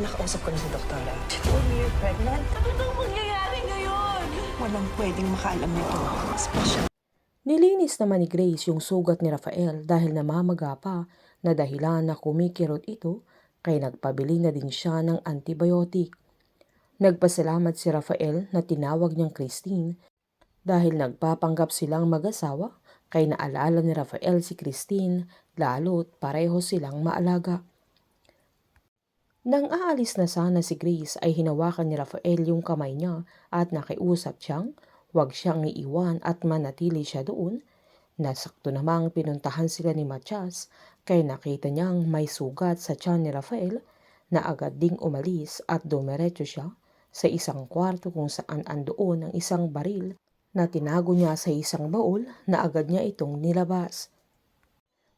nakausap ko na si doktora. When you're pregnant, ano bang mangyayari ngayon? Walang pwedeng makaalam nito. Special. Nilinis naman ni Grace yung sugat ni Rafael dahil namamaga pa na dahilan na kumikirot ito kaya nagpabili na din siya ng antibiotic. Nagpasalamat si Rafael na tinawag niyang Christine dahil nagpapanggap silang mag-asawa kaya naalala ni Rafael si Christine lalo't pareho silang maalaga. Nang aalis na sana si Grace ay hinawakan ni Rafael yung kamay niya at nakiusap siyang huwag siyang iiwan at manatili siya doon. Nasakto namang pinuntahan sila ni Matias kaya nakita niyang may sugat sa tiyan ni Rafael na agad ding umalis at dumiretso siya sa isang kwarto kung saan andoon ang isang baril na tinago niya sa isang baul na agad niya itong nilabas.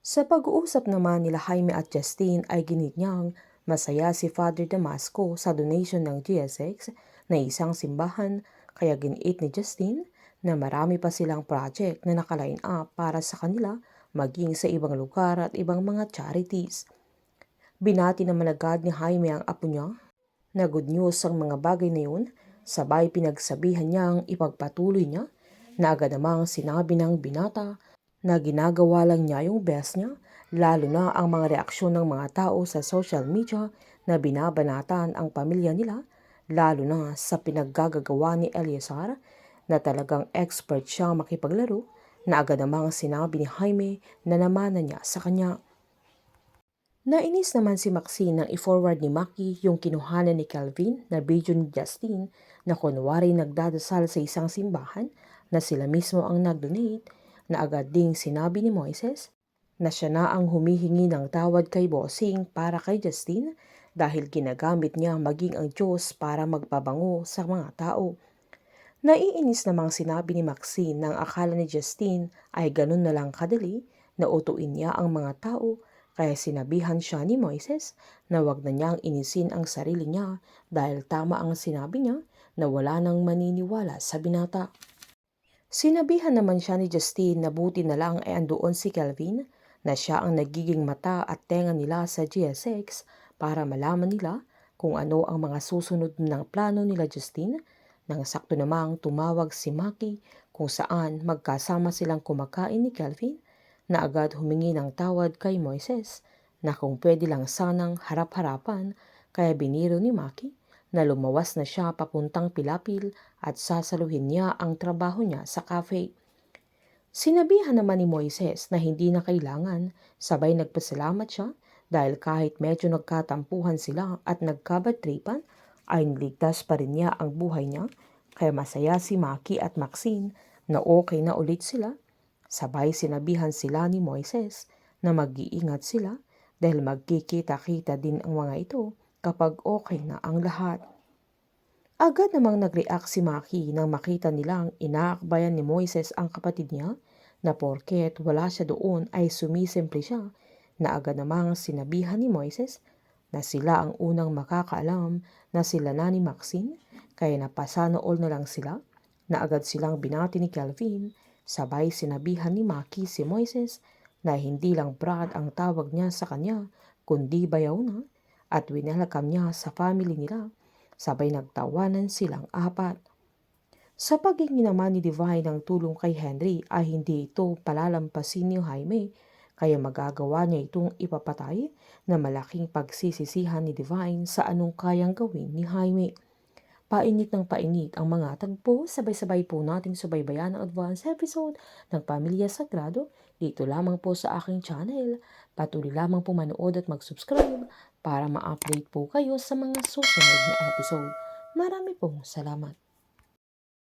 Sa pag-uusap naman nila Jaime at Justine ay ginit niyang masaya si Father Damasco sa donation ng GSX na isang simbahan kaya giniit ni Justine na marami pa silang project na nakaline up para sa kanila maging sa ibang lugar at ibang mga charities. Binati naman agad ni Jaime ang apo niya na good news ang mga bagay na yun, sabay pinagsabihan niyang ipagpatuloy niya na agad namang sinabi ng binata na ginagawa lang niya yung best niya, lalo na ang mga reaksyon ng mga tao sa social media na binabanatan ang pamilya nila, lalo na sa pinaggagawa ni Eleazar na talagang expert siya makipaglaro na agad namang sinabi ni Jaime na namanan niya sa kanya. Nainis naman si Maxine nang i-forward ni Maki yung kinuhanan ni Calvin na video ni Justine na kunwari nagdadasal sa isang simbahan na sila mismo ang nag-donate na agad ding sinabi ni Moises na siya na ang humihingi ng tawad kay Bossing para kay Justine dahil ginagamit niya maging ang Diyos para magpabango sa mga tao. Naiinis namang sinabi ni Maxine nang akala ni Justine ay ganun na lang kadali na utuin niya ang mga tao kaya sinabihan siya ni Moises na wag na niyang inisin ang sarili niya dahil tama ang sinabi niya na wala nang maniniwala sa binata. Sinabihan naman siya ni Justine na buti na lang ay andoon si Calvin na siya ang nagiging mata at tenga nila sa GSX para malaman nila kung ano ang mga susunod ng plano nila Justine. Nang sakto namang tumawag si Maki kung saan magkasama silang kumakain ni Calvin na agad humingi ng tawad kay Moises na kung pwede lang sanang harap-harapan kaya biniro ni Maki na lumawas na siya papuntang Pilapil at sasaluhin niya ang trabaho niya sa cafe. Sinabihan naman ni Moises na hindi na kailangan, sabay nagpasalamat siya dahil kahit medyo nagkatampuhan sila at nagkabatripan ay niligtas pa rin niya ang buhay niya kaya masaya si Maki at Maxine na okay na ulit sila. Sabay sinabihan sila ni Moises na mag-iingat sila dahil magkikita-kita din ang mga ito kapag okay na ang lahat. Agad namang nag-react si Maki nang makita nilang inaakbayan ni Moises ang kapatid niya na porket wala siya doon ay sumisimple siya na agad namang sinabihan ni Moises na sila ang unang makakaalam na sila na ni Maxine kaya napasana all na lang sila na agad silang binati ni Calvin. Sabay sinabihan ni Maki si Moises na hindi lang Brad ang tawag niya sa kanya kundi bayaw na at winelcome niya sa family nila. Sabay nagtawanan silang apat. Sa paghingi naman ni Divine ng tulong kay Henry ay hindi ito palalampasin ni Jaime kaya magagawa niya itong ipapatay na malaking pagsisisihan ni Divine sa anong kayang gawin ni Jaime. Painit ng painit ang mga tagpo, sabay-sabay po nating subaybayan ang advance episode ng Pamilya Sagrado dito lamang po sa aking channel. Patuloy lamang po manood at mag-subscribe para ma-update po kayo sa mga susunod na episode. Marami pong salamat.